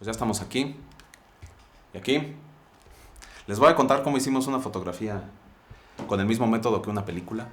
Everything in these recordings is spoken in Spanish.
Pues ya estamos aquí. Y aquí les voy a contar cómo hicimos una fotografía con el mismo método que una película.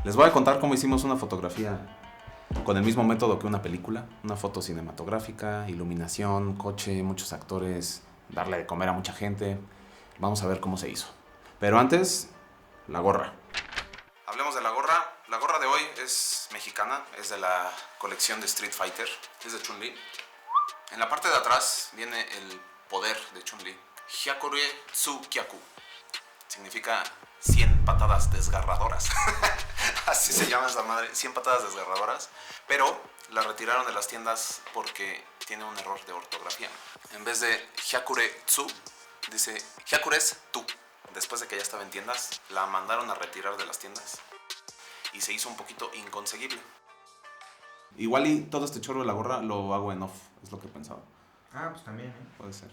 Les voy a contar cómo hicimos una fotografía con el mismo método que una película. Una foto cinematográfica, iluminación, coche, muchos actores, darle de comer a mucha gente. Vamos a ver cómo se hizo. Pero antes, la gorra. Hablemos de la gorra. La gorra de hoy es mexicana, es de la colección de Street Fighter, es de Chun-Li. En la parte de atrás viene el poder de Chun-Li. Hyakure Tsukyaku. Significa 100 patadas desgarradoras. Así se llama esa madre, 100 patadas desgarradoras. Pero la retiraron de las tiendas porque tiene un error de ortografía. En vez de Hyakure Tsu, dice Hyakures Tu. Después de que ya estaba en tiendas, la mandaron a retirar de las tiendas. Y se hizo un poquito inconseguible. Igual y todo este chorro de la gorra lo hago en off, es lo que pensaba. Ah, pues también, ¿eh? Puede ser.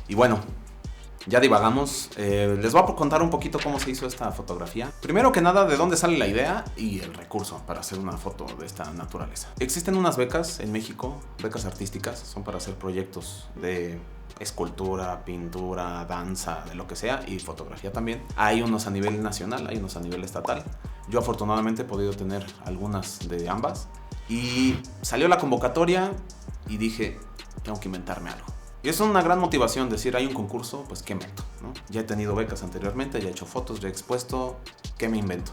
Y bueno, ya divagamos. Les voy a contar un poquito cómo se hizo esta fotografía. Primero que nada, de dónde sale la idea y el recurso para hacer una foto de esta naturaleza. Existen unas becas en México, becas artísticas, son para hacer proyectos de escultura, pintura, danza, de lo que sea, y fotografía también. Hay unos a nivel nacional, hay unos a nivel estatal. Yo afortunadamente he podido tener algunas de ambas. Y salió la convocatoria y dije, tengo que inventarme algo. Y es una gran motivación decir, hay un concurso, pues ¿qué meto? ¿No? Ya he tenido becas anteriormente, ya he hecho fotos, ya he expuesto, ¿qué me invento?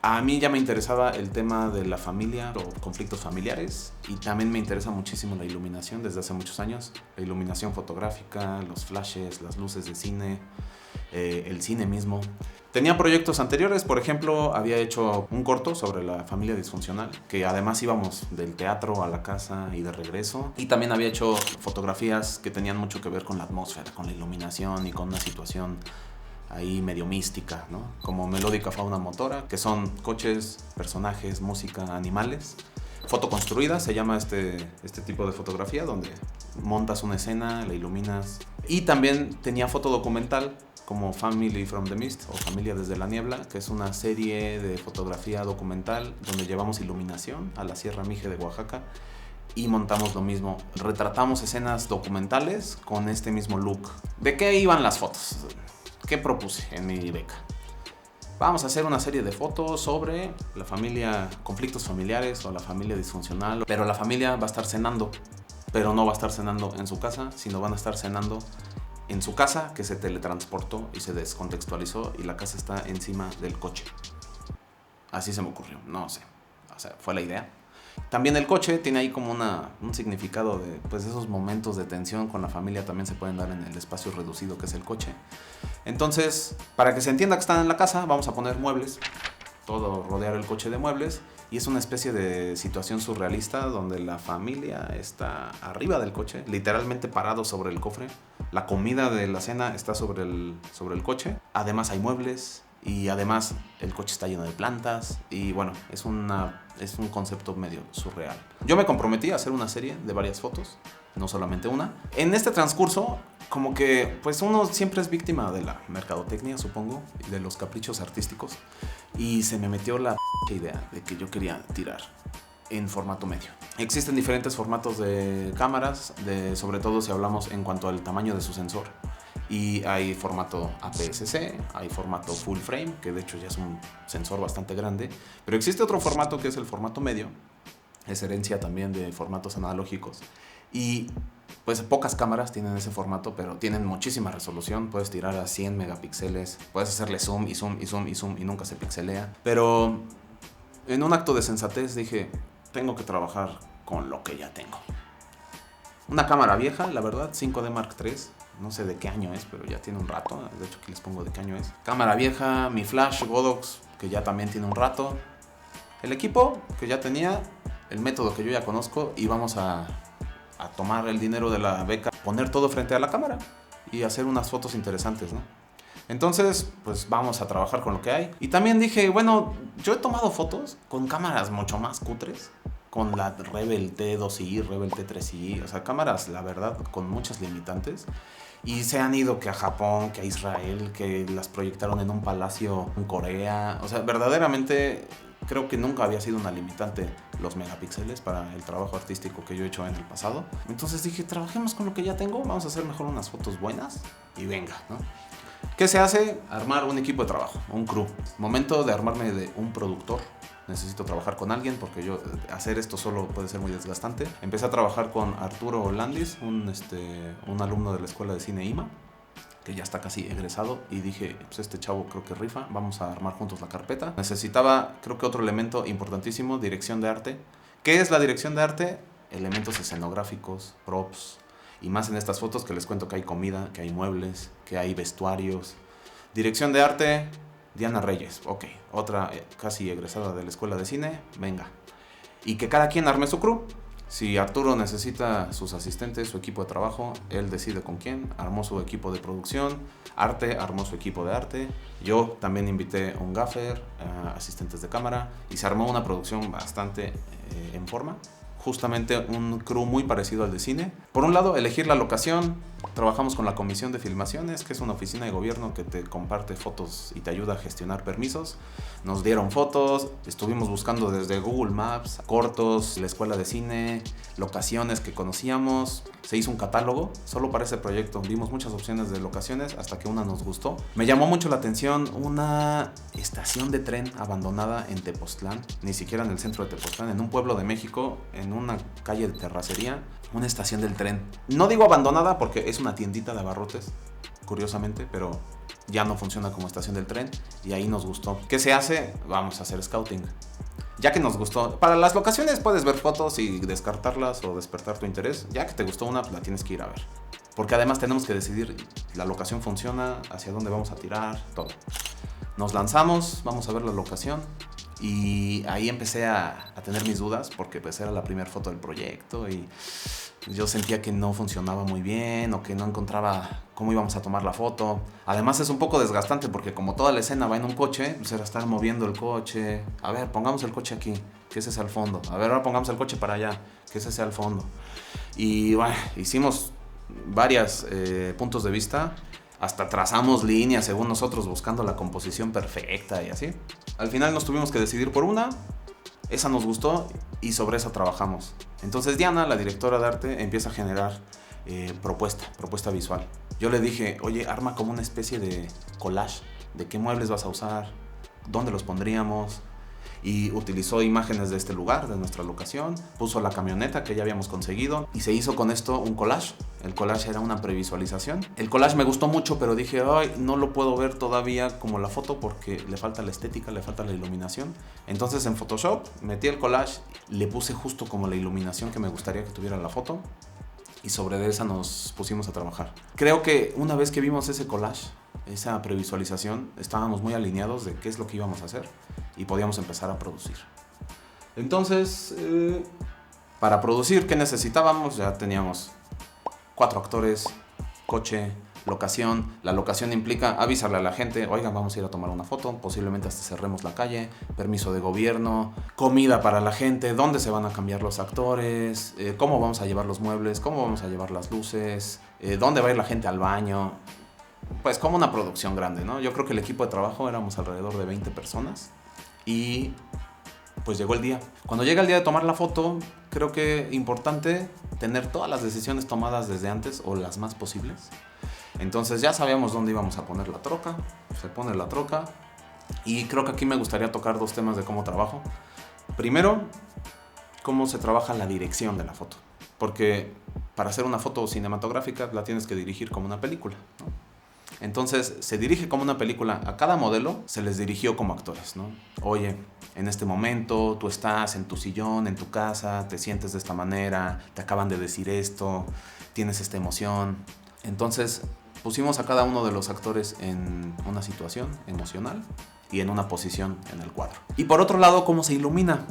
A mí ya me interesaba el tema de la familia o conflictos familiares, y también me interesa muchísimo la iluminación desde hace muchos años. La iluminación fotográfica, los flashes, las luces de cine, el cine mismo. Tenía proyectos anteriores, por ejemplo, había hecho un corto sobre la familia disfuncional, que además íbamos del teatro a la casa y de regreso. Y también había hecho fotografías que tenían mucho que ver con la atmósfera, con la iluminación y con una situación ahí medio mística, ¿no? Como Melódica Fauna Motora, que son coches, personajes, música, animales. Foto construida se llama este tipo de fotografía, donde montas una escena, la iluminas. Y también tenía foto documental, como Family from the Mist o Familia desde la Niebla, que es una serie de fotografía documental donde llevamos iluminación a la Sierra Mije de Oaxaca y montamos lo mismo. Retratamos escenas documentales con este mismo look. ¿De qué iban las fotos? ¿Qué propuse en mi beca? Vamos a hacer una serie de fotos sobre la familia, conflictos familiares o la familia disfuncional, pero la familia va a estar cenando, pero no va a estar cenando en su casa, sino van a estar cenando en su casa, que se teletransportó y se descontextualizó, y la casa está encima del coche. Así se me ocurrió, no sé, o sea, fue la idea. También el coche tiene ahí como un significado de, pues, esos momentos de tensión con la familia también se pueden dar en el espacio reducido que es el coche. Entonces, para que se entienda que están en la casa, vamos a poner muebles, todo rodear el coche de muebles, y es una especie de situación surrealista donde la familia está arriba del coche, literalmente parado sobre el cofre. La comida de la cena está sobre el coche. Además hay muebles y además el coche está lleno de plantas y bueno, es un concepto medio surreal. Yo me comprometí a hacer una serie de varias fotos, no solamente una. En este transcurso, como que pues uno siempre es víctima de la mercadotecnia, supongo, y de los caprichos artísticos, y se me metió la idea de que yo quería tirar en formato medio. Existen diferentes formatos de cámaras, sobre todo si hablamos en cuanto al tamaño de su sensor. Y hay formato APS-C, hay formato full frame, que de hecho ya es un sensor bastante grande. Pero existe otro formato que es el formato medio, es herencia también de formatos analógicos. Y pues pocas cámaras tienen ese formato, pero tienen muchísima resolución. Puedes tirar a 100 megapíxeles, puedes hacerle zoom y zoom y zoom y zoom y nunca se pixelea. Pero en un acto de sensatez dije, tengo que trabajar con lo que ya tengo. Una cámara vieja, la verdad, 5D Mark III, no sé de qué año es, pero ya tiene un rato. De hecho, aquí les pongo de qué año es. Cámara vieja, mi flash Godox, que ya también tiene un rato. El equipo que ya tenía, el método que yo ya conozco, y vamos a tomar el dinero de la beca, poner todo frente a la cámara y hacer unas fotos interesantes, ¿no? Entonces, pues vamos a trabajar con lo que hay. Y también dije, bueno, yo he tomado fotos con cámaras mucho más cutres, con la Rebel T2i, Rebel T3i, o sea, cámaras, la verdad, con muchas limitantes. Y se han ido que a Japón, que a Israel, que las proyectaron en un palacio en Corea. O sea, verdaderamente creo que nunca había sido una limitante los megapíxeles para el trabajo artístico que yo he hecho en el pasado. Entonces dije, trabajemos con lo que ya tengo, vamos a hacer mejor unas fotos buenas y venga, ¿no? ¿Qué se hace? Armar un equipo de trabajo, un crew. Momento de armarme de un productor. Necesito trabajar con alguien porque hacer esto solo puede ser muy desgastante. Empecé a trabajar con Arturo Landis, un alumno de la Escuela de Cine IMA, que ya está casi egresado, y dije, pues este chavo creo que rifa, vamos a armar juntos la carpeta. Necesitaba, creo que otro elemento importantísimo, dirección de arte. ¿Qué es la dirección de arte? Elementos escenográficos, props, y más en estas fotos que les cuento que hay comida, que hay muebles, que hay vestuarios. Dirección de arte, Diana Reyes, ok, otra casi egresada de la Escuela de Cine, venga. Y que cada quien arme su crew. Si Arturo necesita sus asistentes, su equipo de trabajo, él decide con quién. Armó su equipo de producción. Arte armó su equipo de arte. Yo también invité a un gaffer, asistentes de cámara, y se armó una producción bastante en forma. Justamente un crew muy parecido al de cine. Por un lado, elegir la locación. Trabajamos con la Comisión de Filmaciones, que es una oficina de gobierno que te comparte fotos y te ayuda a gestionar permisos. Nos dieron fotos, estuvimos buscando desde Google Maps, cortos, la escuela de cine, locaciones que conocíamos. Se hizo un catálogo solo para ese proyecto. Vimos muchas opciones de locaciones hasta que una nos gustó. Me llamó mucho la atención una estación de tren abandonada en Tepoztlán, ni siquiera en el centro de Tepoztlán, en un pueblo de México, en una calle de terracería, una estación del tren. No digo abandonada porque es una tiendita de abarrotes, curiosamente, pero ya no funciona como estación del tren y ahí nos gustó. ¿Qué se hace? Vamos a hacer scouting. Ya que nos gustó, para las locaciones puedes ver fotos y descartarlas o despertar tu interés. Ya que te gustó una, pues la tienes que ir a ver. Porque además tenemos que decidir, la locación funciona, hacia dónde vamos a tirar, todo. Nos lanzamos, vamos a ver la locación. Y ahí empecé a tener mis dudas porque pues era la primera foto del proyecto y yo sentía que no funcionaba muy bien o que no encontraba cómo íbamos a tomar la foto. Además es un poco desgastante porque como toda la escena va en un coche, pues era estar moviendo el coche. A ver, pongamos el coche aquí, que ese es al fondo. A ver, ahora pongamos el coche para allá, que ese sea al fondo. Y bueno, hicimos varios puntos de vista. Hasta trazamos líneas según nosotros buscando la composición perfecta y así. Al final nos tuvimos que decidir por una, esa nos gustó y sobre esa trabajamos. Entonces Diana, la directora de arte, empieza a generar propuesta visual. Yo le dije, oye, arma como una especie de collage de qué muebles vas a usar, dónde los pondríamos. Y utilizó imágenes de este lugar, de nuestra locación, puso la camioneta que ya habíamos conseguido y se hizo con esto un collage. El collage era una previsualización. El collage me gustó mucho, pero dije, ay, no lo puedo ver todavía como la foto porque le falta la estética, le falta la iluminación. Entonces en Photoshop metí el collage, le puse justo como la iluminación que me gustaría que tuviera la foto y sobre esa nos pusimos a trabajar. Creo que una vez que vimos ese collage, esa previsualización, estábamos muy alineados de qué es lo que íbamos a hacer y podíamos empezar a producir. Entonces, para producir, ¿qué necesitábamos? Ya teníamos 4 actores, coche, locación. La locación implica avisarle a la gente, oigan, vamos a ir a tomar una foto, posiblemente hasta cerremos la calle, permiso de gobierno, comida para la gente, dónde se van a cambiar los actores, cómo vamos a llevar los muebles, cómo vamos a llevar las luces, dónde va a ir la gente al baño. Pues como una producción grande, ¿no? Yo creo que el equipo de trabajo éramos alrededor de 20 personas y pues llegó el día. Cuando llega el día de tomar la foto, creo que es importante tener todas las decisiones tomadas desde antes o las más posibles. Entonces ya sabíamos dónde íbamos a poner la troca, se pone la troca y creo que aquí me gustaría tocar 2 temas de cómo trabajo. Primero, cómo se trabaja la dirección de la foto, porque para hacer una foto cinematográfica la tienes que dirigir como una película, ¿no? Entonces se dirige como una película. A cada modelo se les dirigió como actores, ¿no? Oye, en este momento tú estás en tu sillón, en tu casa, te sientes de esta manera, te acaban de decir esto, tienes esta emoción. Entonces pusimos a cada uno de los actores en una situación emocional y en una posición en el cuadro. Y por otro lado, ¿cómo se ilumina?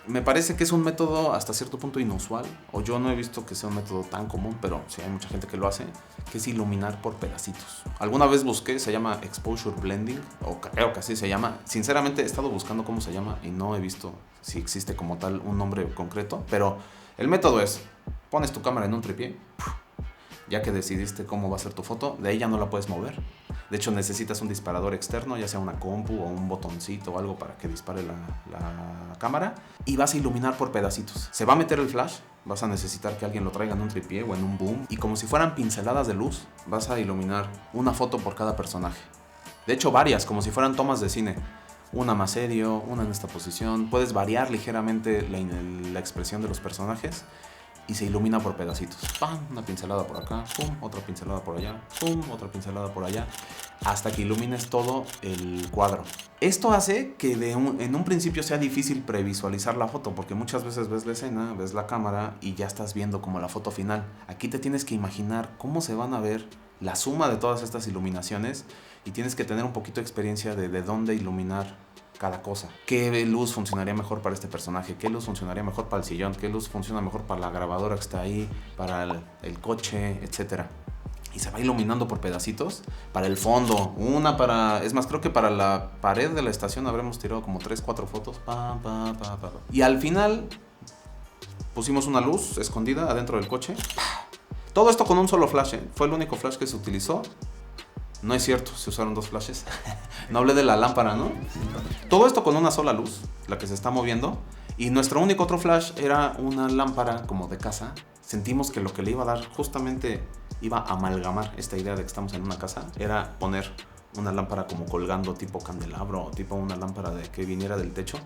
Me parece que es un método hasta cierto punto inusual, o yo no he visto que sea un método tan común, pero sí hay mucha gente que lo hace, que es iluminar por pedacitos. Alguna vez busqué, se llama Exposure Blending, o creo que así se llama. Sinceramente he estado buscando cómo se llama y no he visto si existe como tal un nombre concreto, pero el método es, pones tu cámara en un tripié, ya que decidiste cómo va a ser tu foto, de ahí ya no la puedes mover. De hecho, necesitas un disparador externo, ya sea una compu o un botoncito o algo para que dispare la cámara. Y vas a iluminar por pedacitos. Se va a meter el flash, vas a necesitar que alguien lo traiga en un tripié o en un boom. Y como si fueran pinceladas de luz, vas a iluminar una foto por cada personaje. De hecho, varias, como si fueran tomas de cine. Una más serio, una en esta posición. Puedes variar ligeramente la expresión de los personajes. Y se ilumina por pedacitos. ¡Pam! Una pincelada por acá, ¡pum! Otra pincelada por allá, ¡pum! Otra pincelada por allá, hasta que ilumines todo el cuadro. Esto hace que en un principio sea difícil previsualizar la foto, porque muchas veces ves la escena, ves la cámara y ya estás viendo como la foto final. Aquí te tienes que imaginar cómo se van a ver la suma de todas estas iluminaciones y tienes que tener un poquito de experiencia de dónde iluminar cada cosa. ¿Qué luz funcionaría mejor para este personaje? ¿Qué luz funcionaría mejor para el sillón? ¿Qué luz funciona mejor para la grabadora que está ahí? Para el coche, etcétera. Y se va iluminando por pedacitos. Para el fondo, es más, creo que para la pared de la estación habremos tirado como 3-4 fotos. Y al final pusimos una luz escondida adentro del coche. Todo esto con un solo flash, ¿eh? Fue el único flash que se utilizó. No es cierto, se usaron 2 flashes. No hablé de la lámpara, ¿no? Todo esto con una sola luz, la que se está moviendo. Y nuestro único otro flash era una lámpara como de casa. Sentimos que lo que le iba a dar, justamente iba a amalgamar esta idea de que estamos en una casa, era poner una lámpara como colgando tipo candelabro o tipo una lámpara que viniera del techo.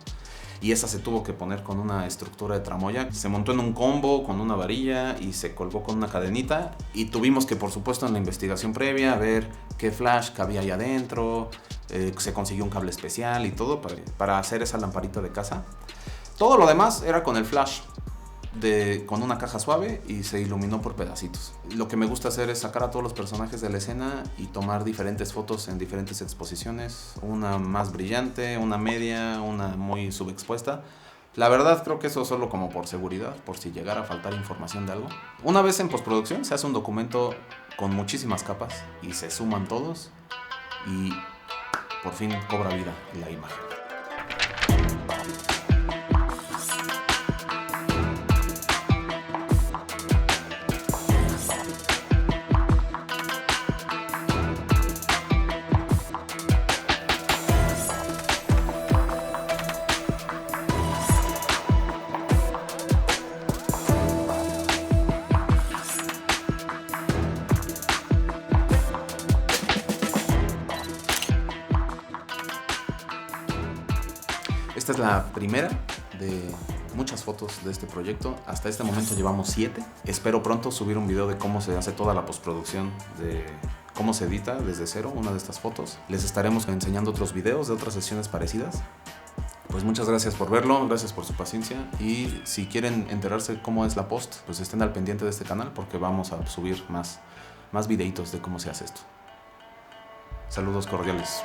Y esa se tuvo que poner con una estructura de tramoya. Se montó en un combo con una varilla y se colgó con una cadenita. Y tuvimos que, por supuesto, en la investigación previa, ver qué flash cabía ahí adentro. Se consiguió un cable especial y todo para hacer esa lamparita de casa. Todo lo demás era con el flash, con una caja suave, y se iluminó por pedacitos. Lo que me gusta hacer es sacar a todos los personajes de la escena y tomar diferentes fotos en diferentes exposiciones. Una más brillante, una media, una muy subexpuesta. La verdad creo que eso solo como por seguridad, por si llegara a faltar información de algo. Una vez en postproducción se hace un documento con muchísimas capas y se suman todos y por fin cobra vida la imagen. Esta es la primera de muchas fotos de este proyecto. Hasta este momento llevamos 7. Espero pronto subir un video de cómo se hace toda la postproducción, de cómo se edita desde cero una de estas fotos. Les estaremos enseñando otros videos de otras sesiones parecidas. Pues muchas gracias por verlo, gracias por su paciencia, y si quieren enterarse cómo es la post, pues estén al pendiente de este canal porque vamos a subir más videitos de cómo se hace esto. Saludos cordiales.